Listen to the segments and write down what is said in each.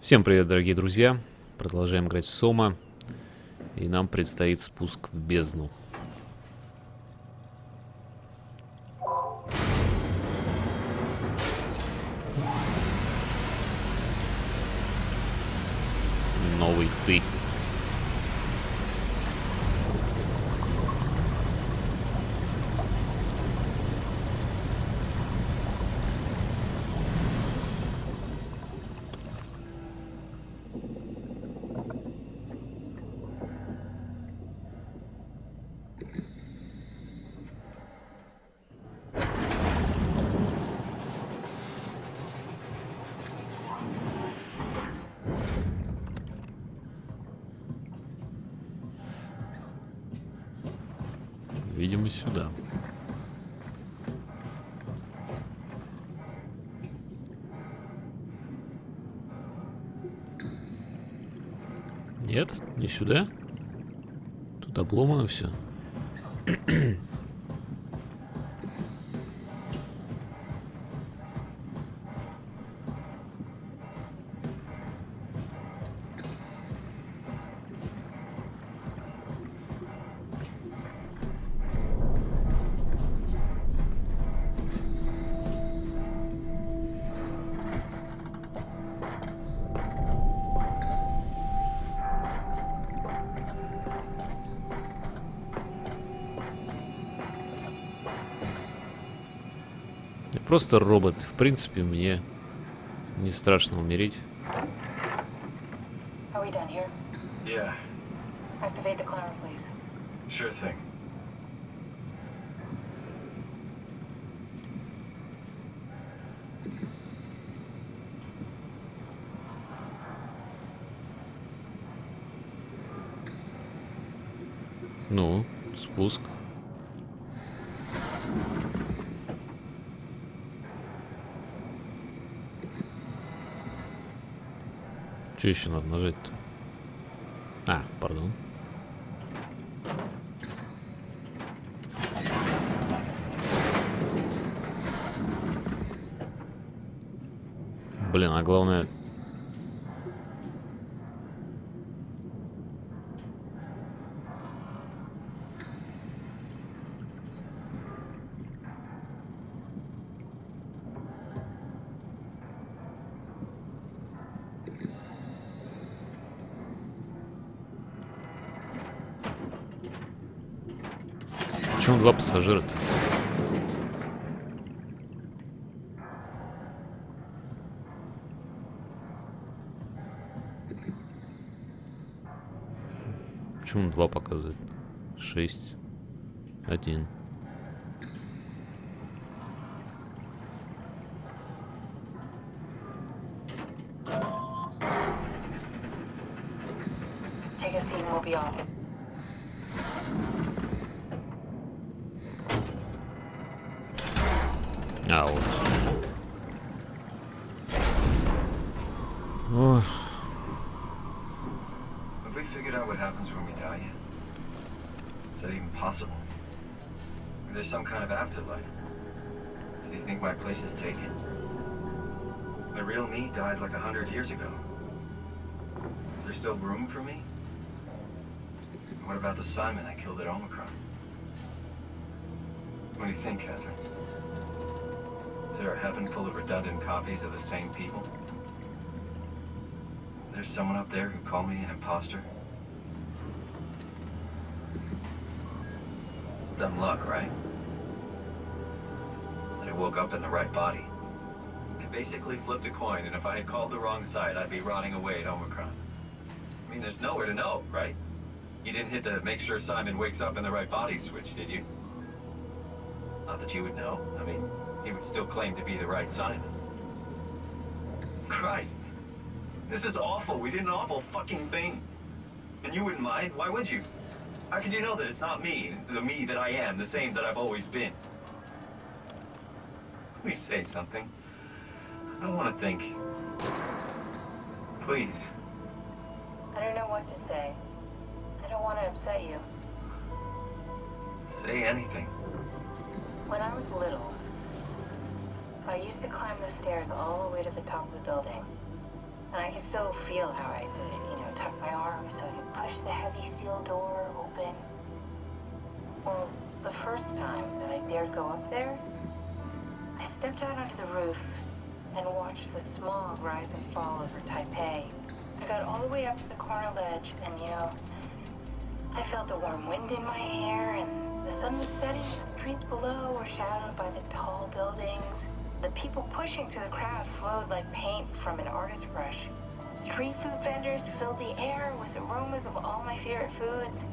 Всем привет, дорогие друзья! Продолжаем играть в Soma, и нам предстоит спуск в бездну. Новый ты. Видимо, сюда. Нет, не сюда. Тут обломано все. Просто робот. В принципе, мне не страшно умереть. Are we done here? Yeah, Activate the climber, please. sure thing. Ну, спуск. Что еще надо нажать-то? А, пардон. Блин, а главное... Почему два пассажира-то? Почему он два показывает? 6, 1. Take a seat and we'll be off. А, вот. Ох. Have we figured out what happens when we die yet? Is that even possible? Is there some kind of afterlife? Do you think my place is taken? The real me died like 100 years ago. Is there still room for me? What about the Simon I killed at Omicron? What do you think, Catherine? Is there a heaven full of redundant copies of the same people? Is there someone up there who called me an imposter? It's dumb luck, right? That I woke up in the right body. I basically flipped a coin, and if I had called the wrong side, I'd be rotting away at Omicron. I mean, there's nowhere to know, right? You didn't hit the make sure Simon wakes up in the right body switch, did you? Not that you would know. I mean, he would still claim to be the right Simon. Christ. This is awful. We did an awful fucking thing. And you wouldn't mind? Why would you? How could you know that it's not me, the me that I am, the same that I've always been? Please say something. I don't want to think. Please. I don't know what to say. I don't want to upset you. Say anything. When I was little, I used to climb the stairs all the way to the top of the building. And I can still feel how I had to, tuck my arm so I could push the heavy steel door open. Well, the first time that I dared go up there, I stepped out onto the roof and watched the smog rise and fall over Taipei. I got all the way up to the corner ledge, and I felt the warm wind in my hair, and the sun was setting. The streets below were shadowed by the tall buildings. The people pushing through the crowd flowed like paint from an artist's brush. Street food vendors filled the air with aromas of all my favorite foods.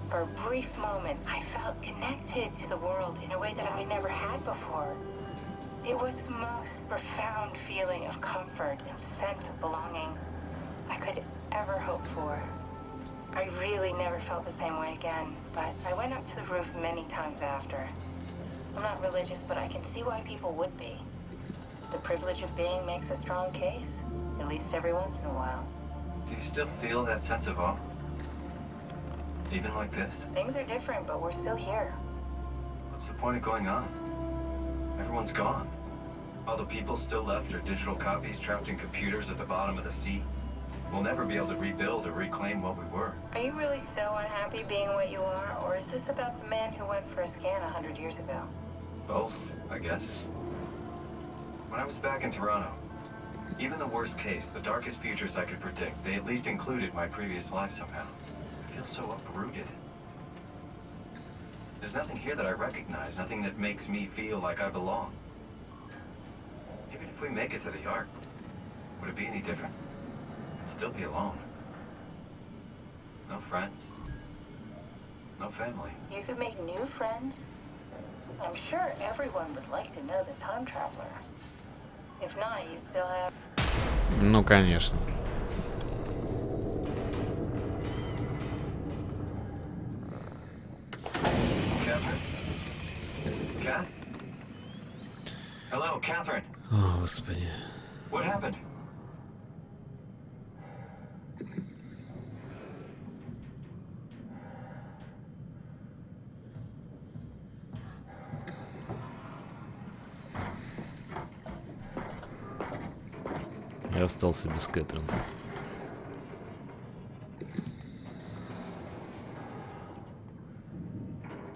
For a brief moment, I felt connected to the world in a way that I never had before. It was the most profound feeling of comfort and sense of belonging I could ever hope for. I really never felt the same way again, but I went up to the roof many times after. I'm not religious, but I can see why people would be. The privilege of being makes a strong case, at least every once in a while. Do you still feel that sense of awe? Even like this? Things are different, but we're still here. What's the point of going on? Everyone's gone. All the people still left are digital copies trapped in computers at the bottom of the sea. We'll never be able to rebuild or reclaim what we were. Are you really so unhappy being what you are, or is this about the man who went for a scan 100 years ago? Both, I guess. When I was back in Toronto, even the worst case, the darkest futures I could predict, they at least included my previous life somehow. I feel so uprooted. There's nothing here that I recognize, nothing that makes me feel like I belong. Even if we make it to the Ark, would it be any different? I'd still be alone. No friends. No family. You could make new friends. I'm sure everyone would like to know the time traveler. If not, you still have... Ну, конечно. Kath? Hello, Catherine. О, Господи. What happened? Я остался без Кэтрин.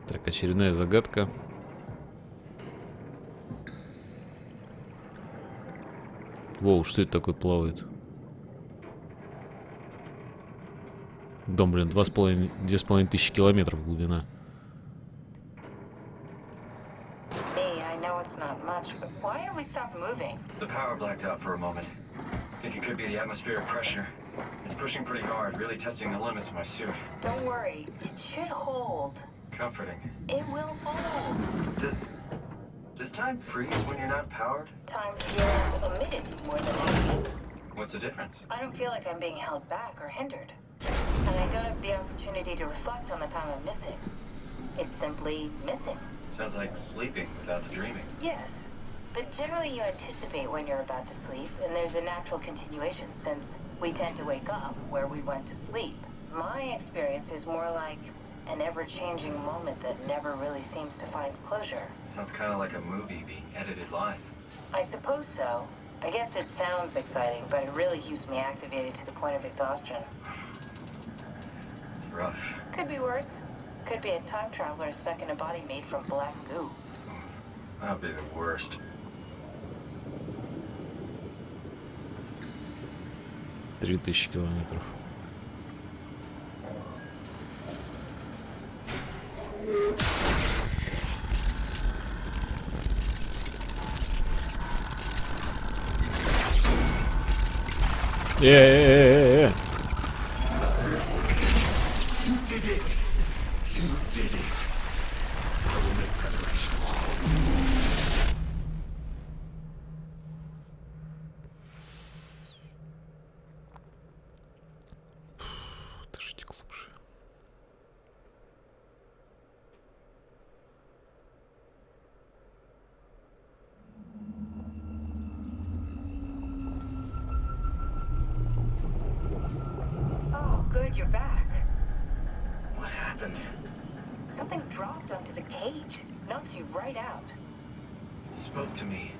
Так, очередная загадка. Воу, что это такое плавает? Да, блин, 2500 километров глубина. I know it's not much, but why have we stopped moving? The power blacked out for a moment. I think it could be the atmospheric pressure. It's pushing pretty hard, really testing the limits of my suit. Don't worry, it should hold. Comforting. It will hold. Does time freeze when you're not powered? Time feels omitted more than anything. What's the difference? I don't feel like I'm being held back or hindered. And I don't have the opportunity to reflect on the time I'm missing. It's simply missing. Sounds like sleeping without the dreaming. Yes, but generally you anticipate when you're about to sleep, and there's a natural continuation since we tend to wake up where we went to sleep. My experience is more like an ever-changing moment that never really seems to find closure. Sounds kind of like a movie being edited live. I suppose so. I guess it sounds exciting, but it really keeps me activated to the point of exhaustion. It's rough. Could be worse. Could be a time traveler stuck in a body made from black goo. That'd be the worst. 3000 километров. You did it! You did it! I will make preparations. Дышите глубже. Oh, good, you're back. What happened? Something dropped onto the cage. Knocks you right out. It spoke to me.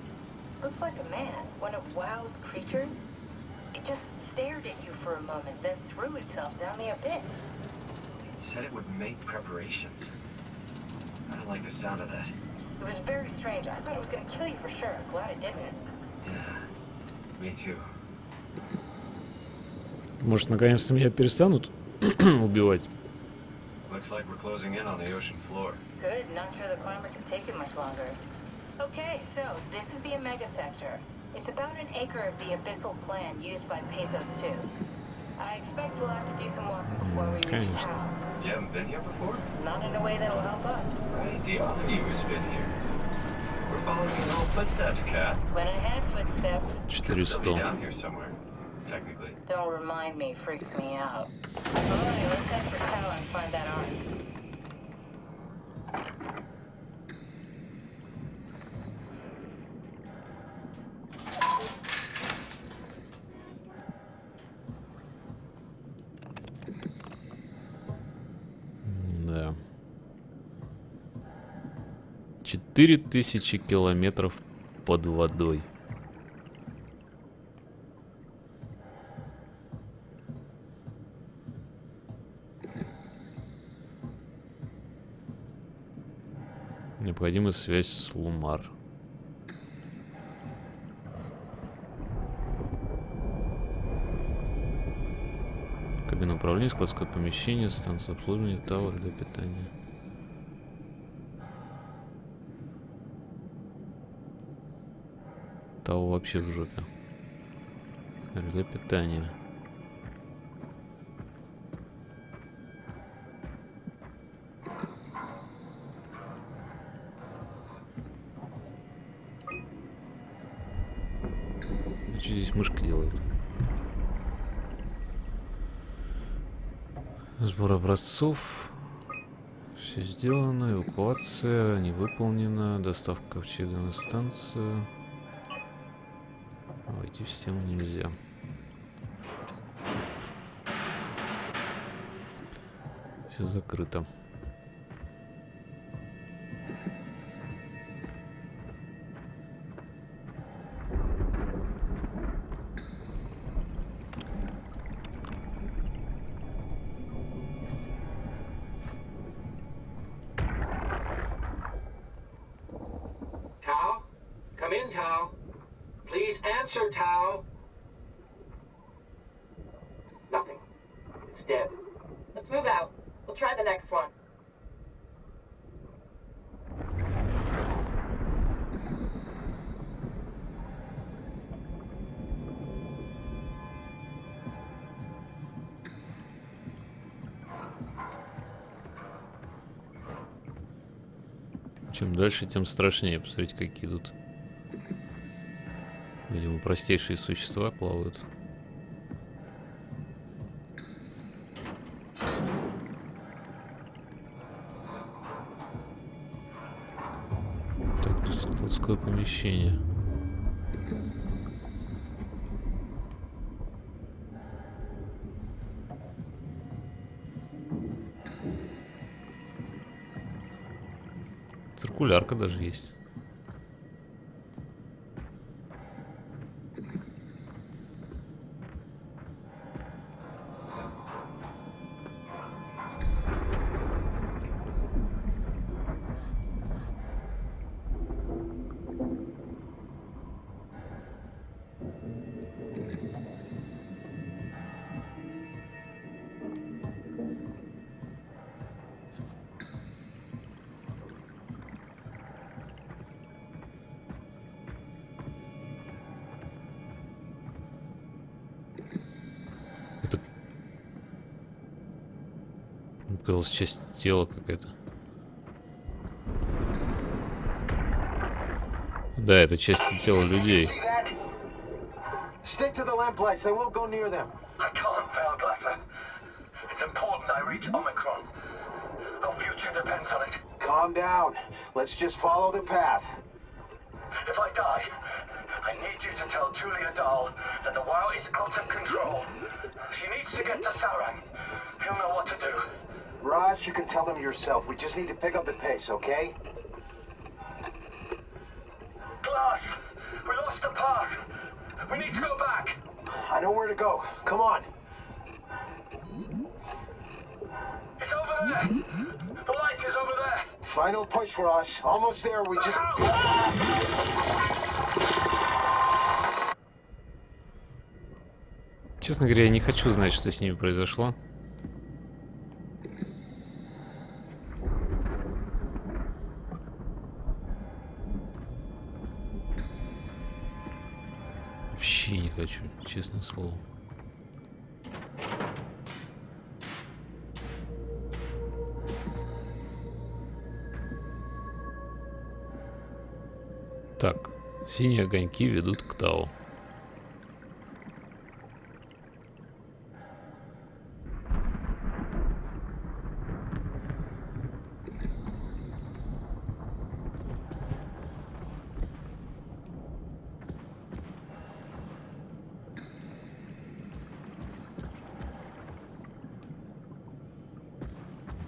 looked like a man, one of WoW's creatures. It just stared at you for a moment, then threw itself down the abyss. It said it would make preparations. I don't like the sound of that. It was very strange. I thought it was gonna kill you for sure. Glad it didn't. Yeah, me too. Может, наконец-то меня перестанут убивать? Looks like we're closing in on the ocean floor. Good, not sure the climber can take it much longer. Okay, so this is the Omega Sector. It's about an acre of the abyssal plan used by Pathos 2. I expect we'll have to do some walking before we reach town. You haven't been here before? Not in a way that'll help us. Right, the other you has been here. We're following your old footsteps, Kat. When I had footsteps. Could still be 400. down here somewhere, technically. Don't remind me, freaks me out. Alright, let's head for tower and find that ark. Да. 4000 километров под водой. Необходима связь с Лумар. Кабина управления, складское помещение, станция обслуживания, тауэр для питания. Тау вообще в жопе. Для питания. Что здесь мышка делает? Сбор образцов. Все сделано. Эвакуация не выполнена. Доставка ковчега на станцию. Войти в систему нельзя. Все закрыто. Tao? Come in, Tao. Please answer, Tao. Nothing. It's dead. Let's move out. We'll try the next one. Чем дальше, тем страшнее. Посмотрите, какие тут, видимо, простейшие существа плавают. Так, тут складское помещение. Циркулярка даже есть. Казалось, часть тела какая-то. Да, это часть тела людей. Stick to the lamplights. They won't go near them. I can't fail, Glasser. It's important I reach Omicron. Our future depends on it. Calm down. Let's just follow the path. If I die, I need you to tell Julia Dahl that the WoW is out of control. She needs to get to Sarang. He'll know what to do. Raj, you can tell them yourself. We just need to pick up the pace, okay? Glass! We lost lost the path. We need to go back. I know where to go. Come on. It's over there. The light is over there. Final push, Ross. Almost there. We just... Честно говоря, я не хочу знать, что с ними произошло. Вообще не хочу, честное слово. Так, синие огоньки ведут к Тау.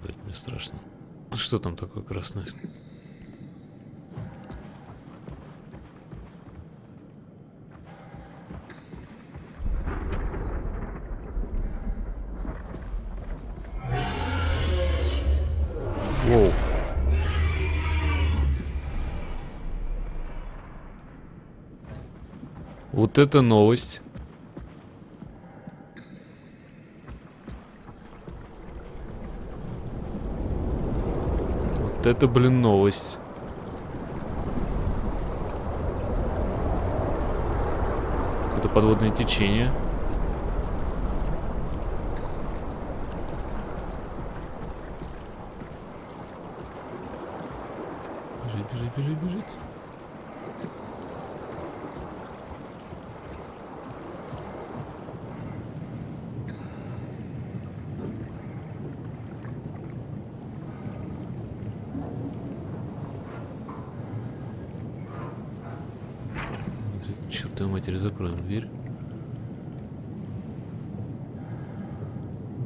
Блять, мне страшно. Что там такое красное? Воу. Вот это новость. Вот это, блин, новость. Какое-то подводное течение. Бежит, бежит, бежит. Чёртовой матери, закроем дверь.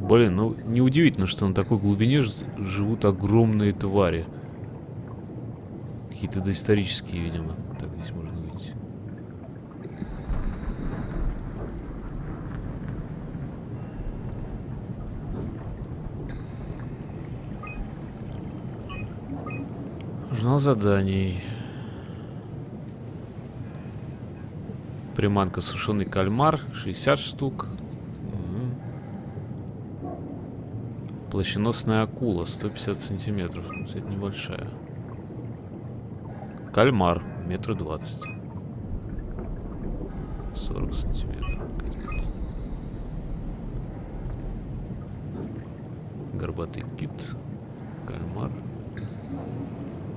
Блин, ну неудивительно, что на такой глубине живут огромные твари. Какие-то доисторические, видимо. Так, здесь можно увидеть. Журнал заданий. Приманка сушеный кальмар. 60 штук. Плащеносная акула. 150 сантиметров. Ну, кстати, небольшая. Кальмар, 1,20 м. 40 сантиметров. Горбатый кит. Кальмар.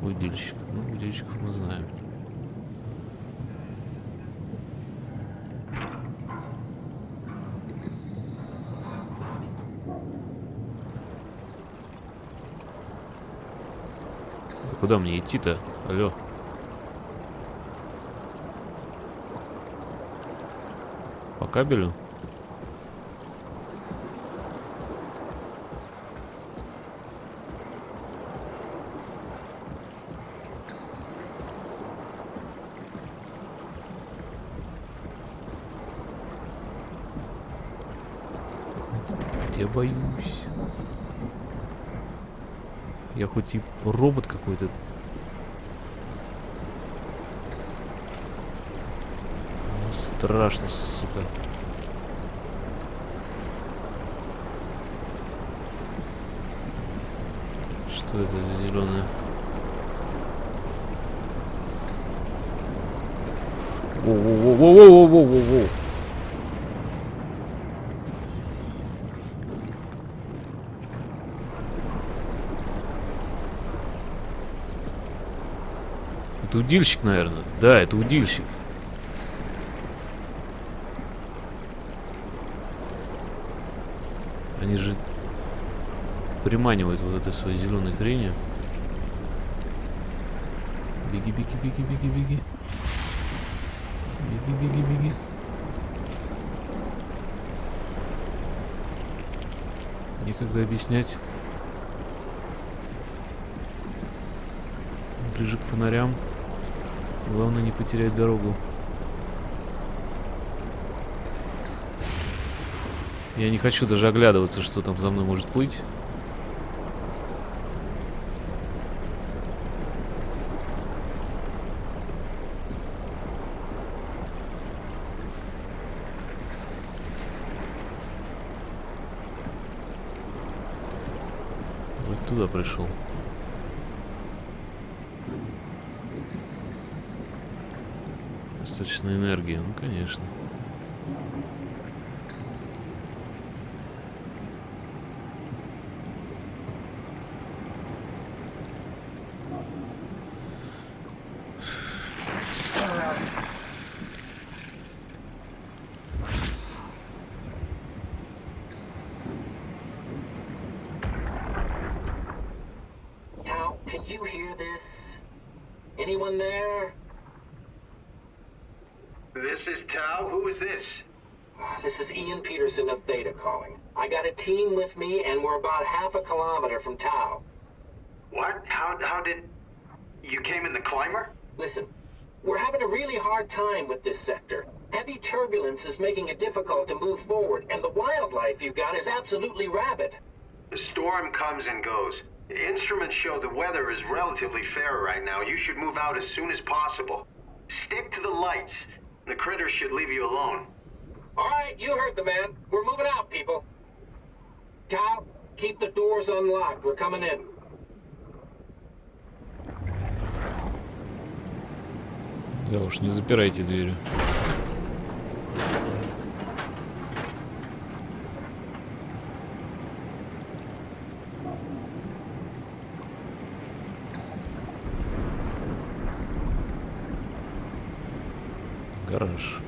Удильщик. Ну, удильщиков мы знаем. Куда мне идти-то? Алло. По кабелю? Я боюсь. Я хоть и робот какой-то. Страшно, сука. Что это за зеленое? Воу-воу-воу-воу-воу-воу-воу-воу. Это удильщик, наверное. Да, это удильщик. Они же приманивают вот этой своей зеленой хренью. Беги, беги, беги, беги, беги. Беги, беги, беги. Некогда объяснять. Ближе к фонарям. Главное не потерять дорогу. Я не хочу даже оглядываться, что там за мной может плыть. Вот туда пришел. Достаточно энергии, ну конечно. Tao, can you hear this? Anyone there? This is Tao. Who is this? This is Ian Peterson of Theta calling. I got a team with me, and we're about half a kilometer from Tao. What? How did... You came in the climber? Listen, we're having a really hard time with this sector. Heavy turbulence is making it difficult to move forward, and the wildlife you got is absolutely rabid. The storm comes and goes. The instruments show the weather is relatively fair right now. You should move out as soon as possible. Stick to the lights. The critters should leave you alone. All right, you heard the man. We're moving out, people. Tao, keep the doors unlocked. We're coming in. Да уж, не запирайте двери. Гараж.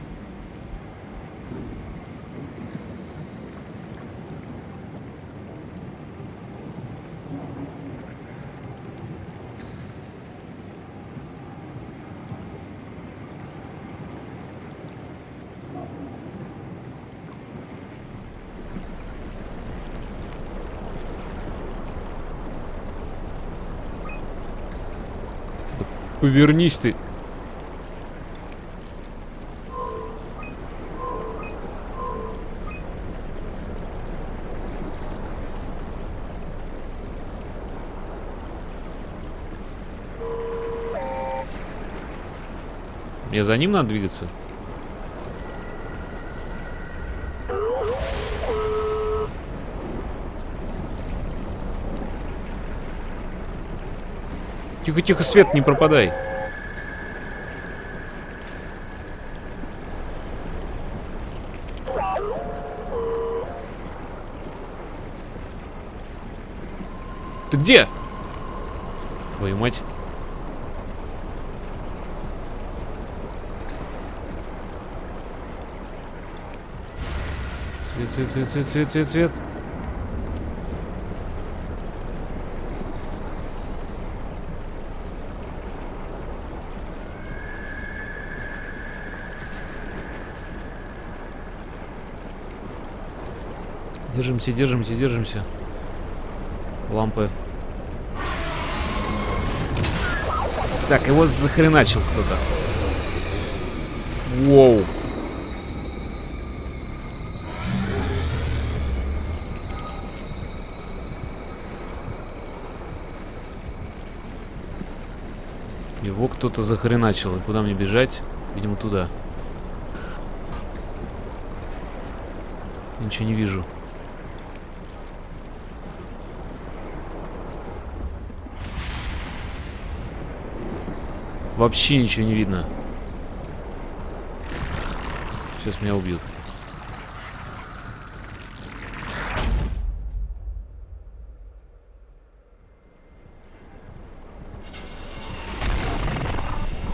Повернись ты. Мне за ним надо двигаться? Тихо, тихо, свет, не пропадай. Ты где? Твою мать. Свет, свет, свет, свет, свет, свет, свет. Держимся, держимся, держимся. Лампы. Так, его захреначил кто-то. Воу. Его кто-то захреначил. И куда мне бежать? Видимо, туда. Ничего не вижу. Вообще ничего не видно. Сейчас меня убьют.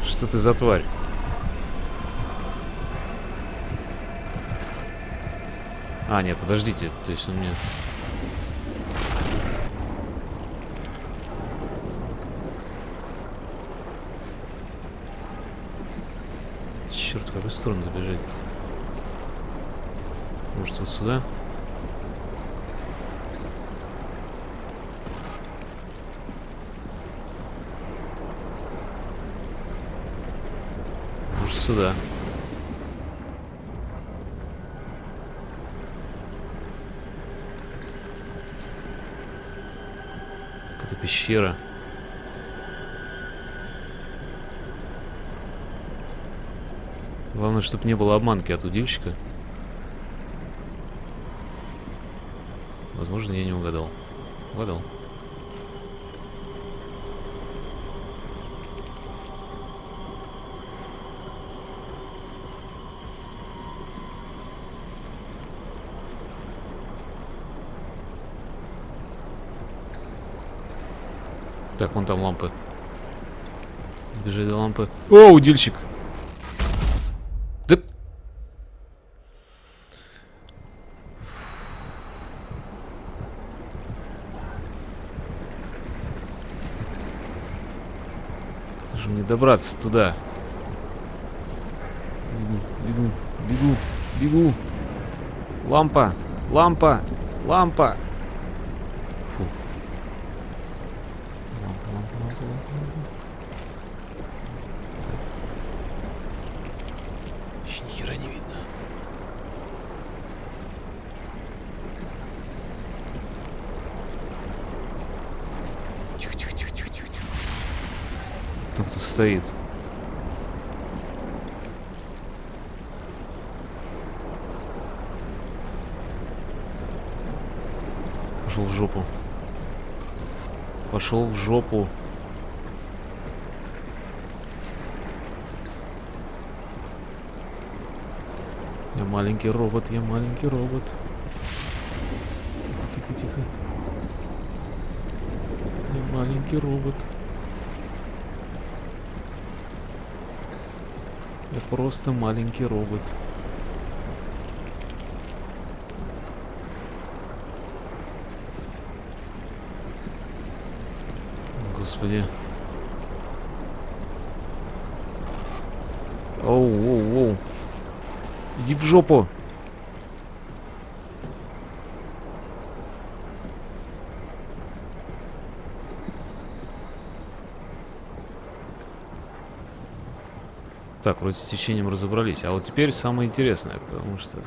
Что ты за тварь? А, нет, подождите. То есть он мне... Черт, в какую сторону забежать-то? Может, вот сюда? Может, сюда? Пещера. Главное, чтобы не было обманки от удильщика. Возможно, я не угадал. Угадал. Так, вон там лампы. Бежи до лампы. О, удильщик! Да... Же мне добраться туда. Бегу, бегу, бегу, бегу. Лампа, лампа, лампа. Фу. Еще ни хера не видно. Тихо, тихо, тихо, тихо, тихо. Там кто стоит. Пошел в жопу. Пошел в жопу. Я маленький робот, я маленький робот. Тихо, тихо, тихо. Я маленький робот. Я просто маленький робот. Господи. Оу, оу, оу. Иди в жопу. Так, вроде с течением разобрались. А вот теперь самое интересное, потому что...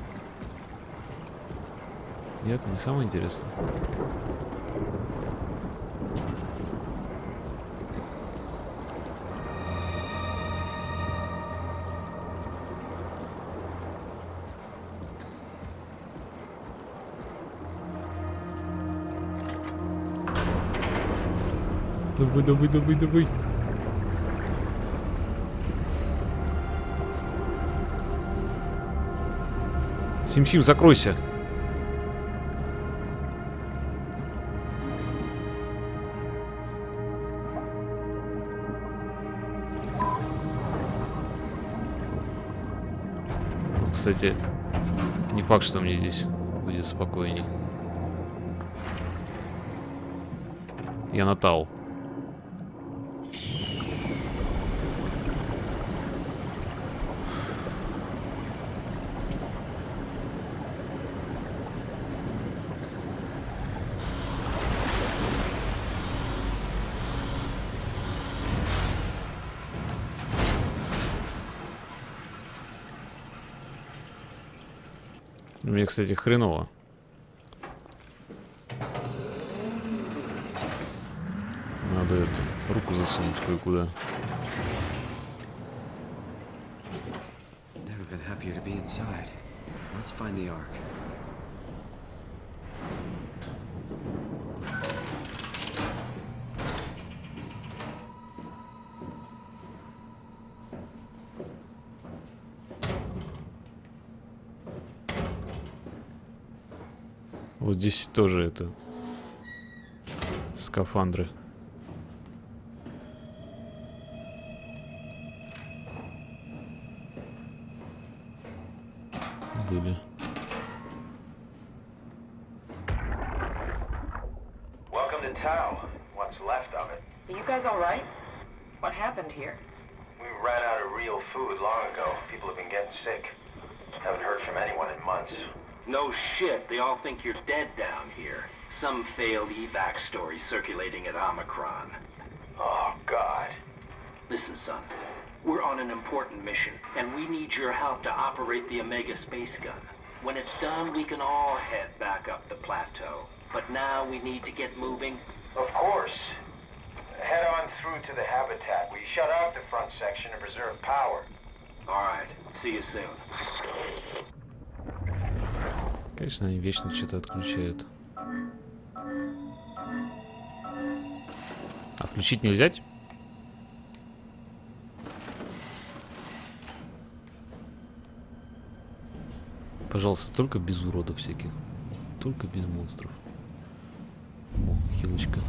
Нет, не самое интересное. Давай, давай, давай, давай. Сим-Сим, закройся. Ну, кстати, не факт, что мне здесь будет спокойней. Я натал. Мне, кстати, хреново. Надо это, руку засунуть кое-куда. Never been happier to be inside. Let's find the ark. Вот здесь тоже это скафандры. Были. Welcome to town. What's left of it. Are you guys all right? What happened here? We ran out of real food long ago. People have been getting sick. Haven't heard from anyone in months. No shit, they all think you're dead down here. Some failed evac story circulating at Omicron. Oh, God. Listen, son. We're on an important mission, and we need your help to operate the Omega space gun. When it's done, we can all head back up the plateau. But now we need to get moving. Of course. head on through to the habitat. We shut off the front section to preserve power. All right. See you soon. Конечно, они вечно что-то отключают. А включить нельзя? Пожалуйста, только без уродов всяких. Только без монстров. О, хилочка.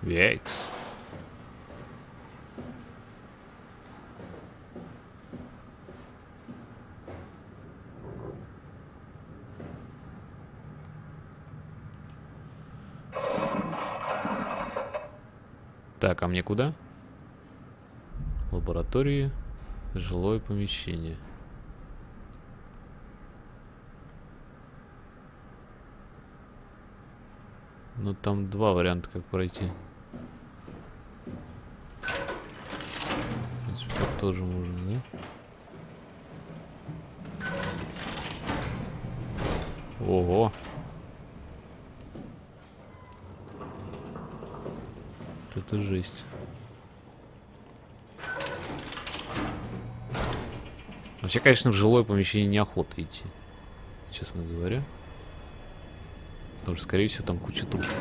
Яйкс. Так, а мне куда? Лаборатории, жилое помещение. Ну там два варианта, как пройти. В принципе, так тоже можно, да? Ого! Это жесть. Вообще, конечно, в жилое помещение неохота идти, честно говоря. Потому что, скорее всего, там куча трупов.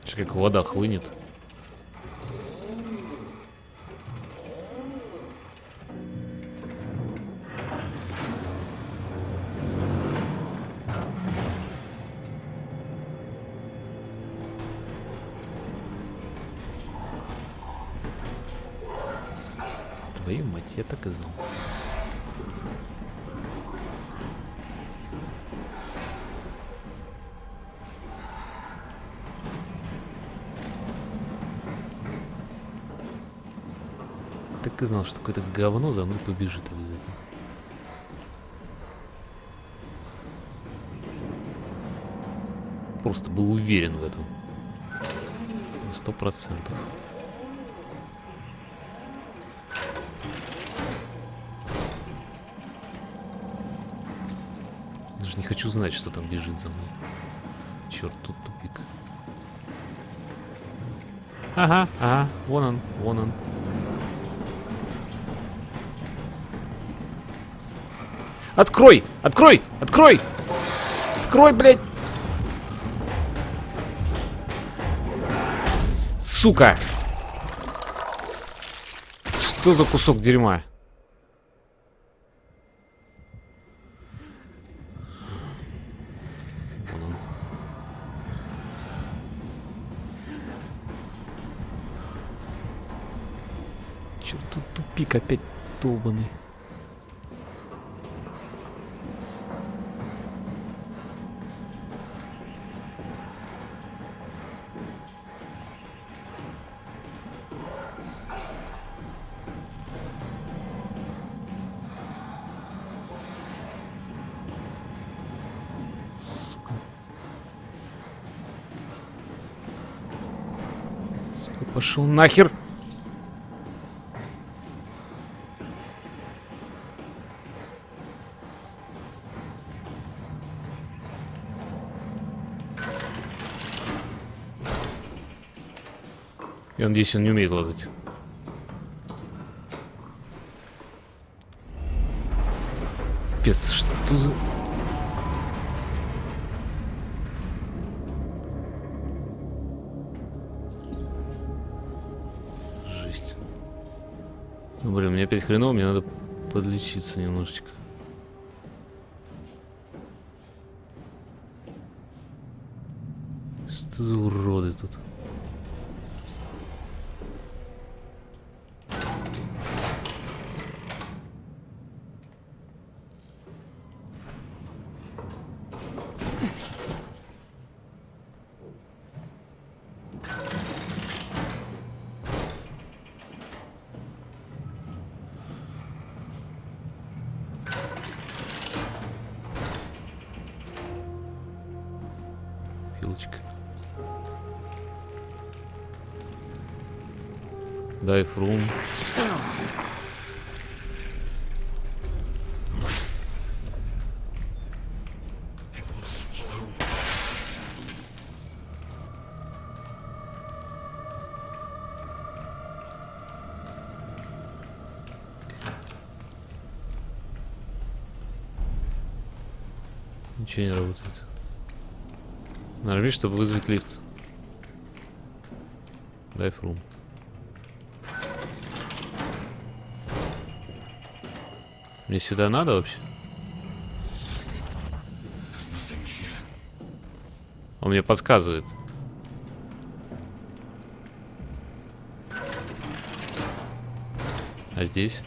Что, как вода хлынет. Твою мать, я так и знал. Так и знал, что какое-то говно за мной побежит обязательно. Просто был уверен в этом. 100%. Даже не хочу знать, что там бежит за мной. Черт, тут тупик. Ага, ага, вон он, вон он. Открой! Открой! Открой! Открой, блядь! Сука! Что за кусок дерьма? Вон он. Чё тут тупик опять долбаный? Пошел нахер. Я надеюсь, он не умеет лазать. Пец, что за... Жесть. Ну, блин, мне опять хреново, мне надо подлечиться немножечко. Что за уроды тут? бутылочка. Дай фрум. Ничего не работает. Нажми, чтобы вызвать лифт. Дай фрум. Мне сюда надо вообще? Он мне подсказывает. А здесь?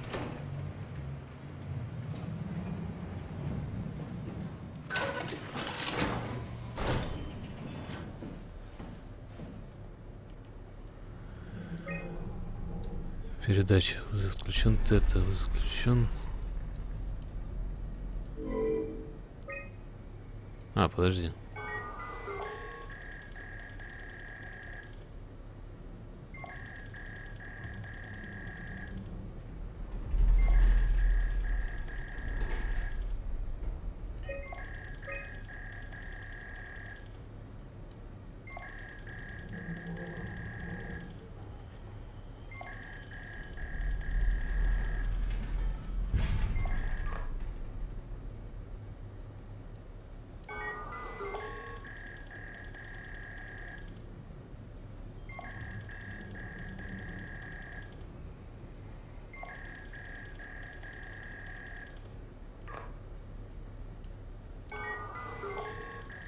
Передача. Включен тета. Включен. А, подожди.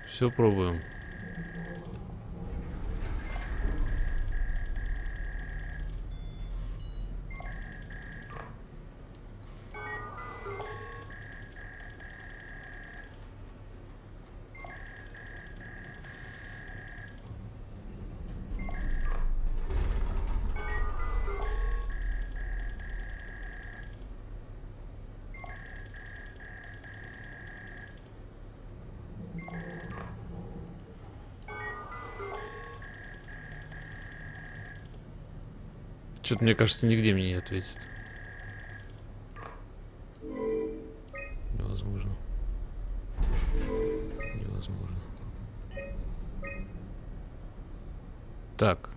Все пробуем. Что-то, мне кажется, нигде мне не ответит. Невозможно. Невозможно. Так.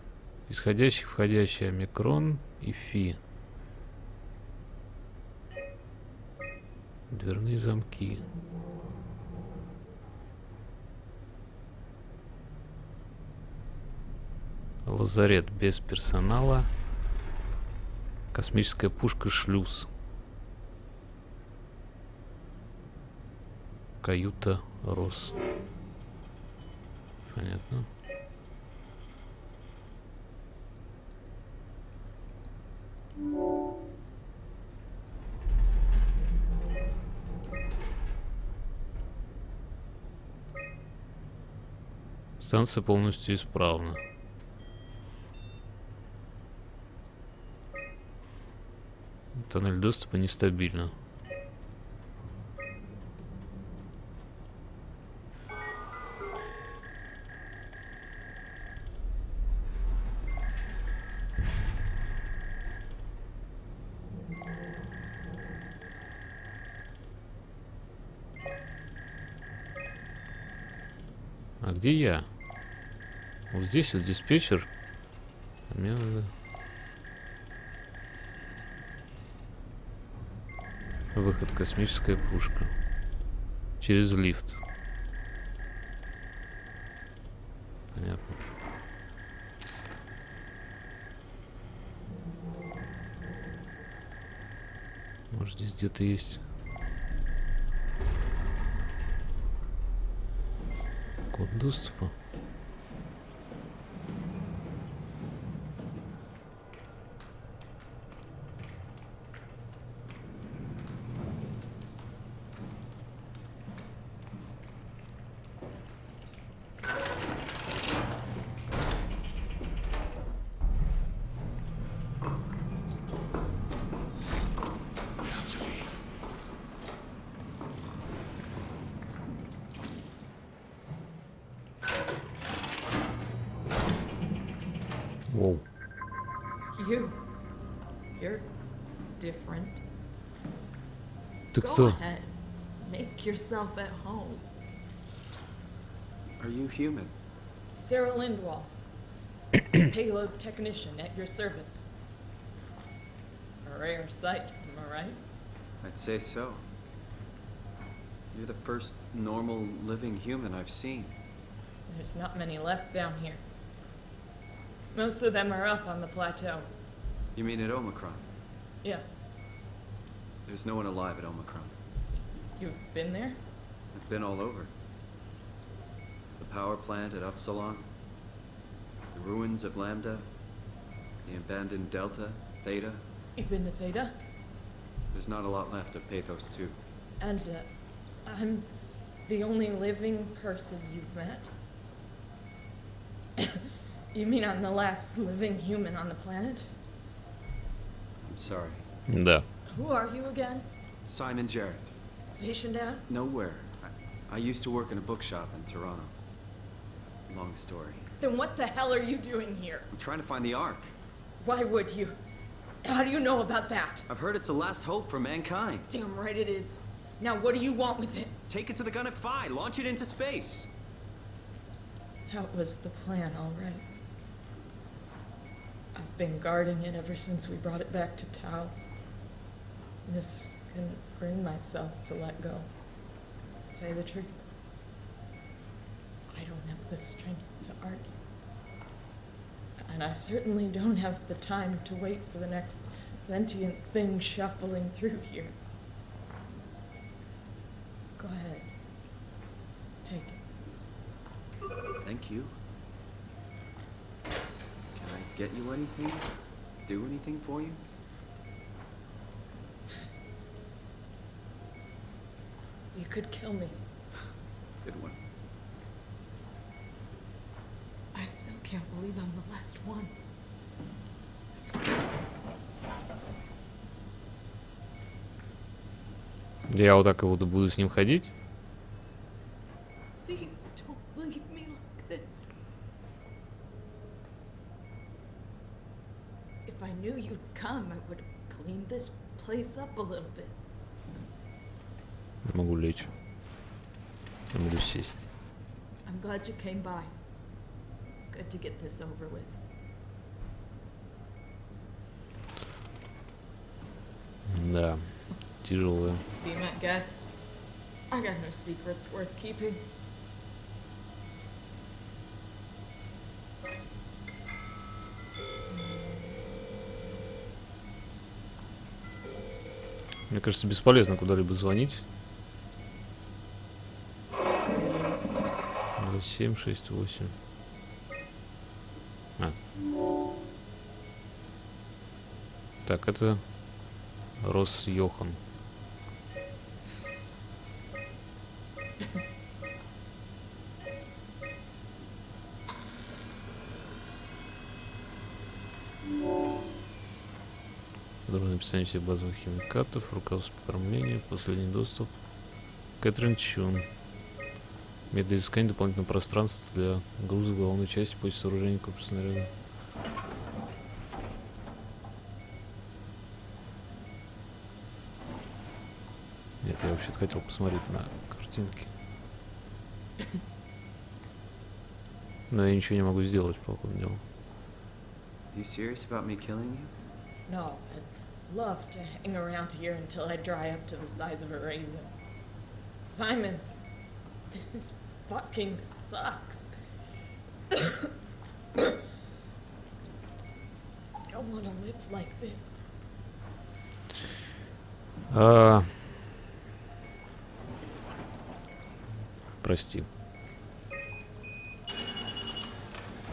Исходящий, входящий омикрон и фи. Дверные замки. Лазарет без персонала. Космическая пушка шлюз. Каюта Рос. Понятно. Станция полностью исправна. Тоннель доступа нестабильно. А где я? Вот здесь вот диспетчер. А мне надо... Выход, космическая пушка. Через лифт. Понятно. Может, здесь где-то есть код доступа. Воу. You're different. Ты Go кто? ahead. Make yourself at home. Are you human? Sarah Lindwall, payload technician at your service. A rare sight, am I right? I'd say so. You're the first normal living human I've seen. There's not many left down here. Most of them are up on the plateau. You mean at Omicron? Yeah, There's no one alive at Omicron. you've been there? I've been all over. The power plant at Upsilon, the ruins of Lambda, the abandoned Delta, Theta. You've been to Theta? There's not a lot left of Pathos 2. And I'm the only living person you've met? You mean I'm the last living human on the planet? I'm sorry. Да. Who are you again? Simon Jarrett. Stationed out? Nowhere. I used to work in a bookshop in Toronto. Long story. Then what the hell are you doing here? I'm trying to find the Ark. Why would you? How do you know about that? I've heard it's the last hope for mankind. Damn right it is. Now what do you want with it? Take it to the Gun at Phi. Launch it into space. That was the plan, all right. I've been guarding it ever since we brought it back to Tau. Just couldn't bring myself to let go. To tell you the truth, I don't have the strength to argue. And I certainly don't have the time to wait for the next sentient thing shuffling through here. Go ahead. Take it. Thank you. Can I get you anything? Do anything for you? You could kill me. Good one. I still can't believe I'm the last one. That's crazy. Я вот так вот буду с ним ходить. Please don't leave me like this. If I knew you'd come, I would have cleaned this place up a little bit. Могу лечь. Я могу сесть. I'm glad you came by. Good to get this over with. Да. Тяжелая. Be my guest. I got no secrets worth keeping. Мне кажется, бесполезно куда-либо звонить. 7, 6, 8. Так, это Рос Йохан. Подробное описание всех базовых химикатов, руководство по кормлению, последний доступ. Кэтрин Чун. Метод изыскания дополнительного пространства для груза головной части после сооружения корпуса снаряда. Нет, я вообще-то хотел посмотреть на картинки. Но я ничего не могу сделать, по ходу дела. You serious about me killing you? No, I'd love to hang around here until I dry up to the size of a raisin. Simon, this fucking sucks. I don't want to live like this. Прости.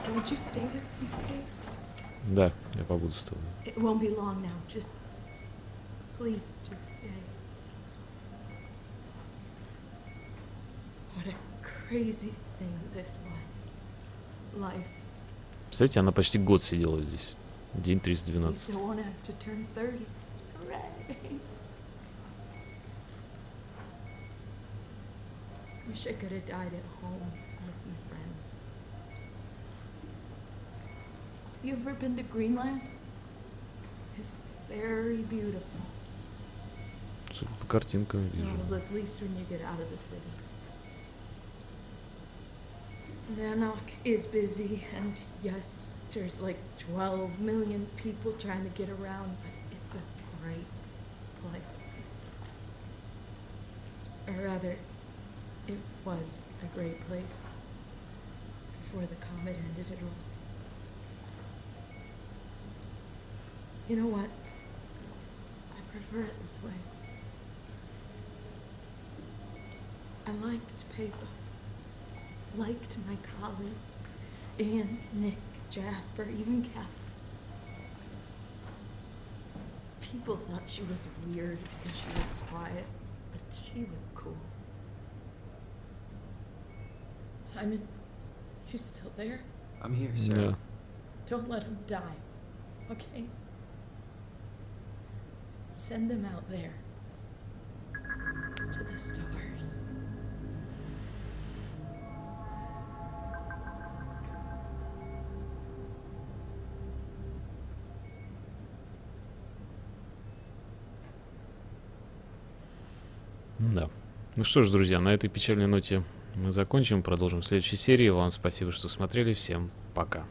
Won't you stay with me, please? Да, я побуду с тобой. It won't be long now. Please, just stay. What a crazy thing this was. Life. Представляете, она почти год сидела здесь. День You 312. still won't have to turn 30. Hooray! Wish I could have died at home with my friends. You ever been to Greenland? It's very beautiful. Судя по картинкам вижу. Well, at least when you get out of the city. Nanook is busy, and yes, there's like 12 million people trying to get around, but it's a great place. Or rather, it was a great place before the comet ended it all. You know what? I prefer it this way. I liked pathos. Liked my colleagues. Ian, Nick, Jasper, even Catherine. People thought she was weird because she was quiet, but she was cool. Simon, you still there? I'm here, Sarah. Да. Don't let him die, okay? Send them out there. To the stars. Да. Ну что ж, друзья, на этой печальной ноте мы закончим. Продолжим в следующей серии. Вам спасибо, что смотрели. Всем пока.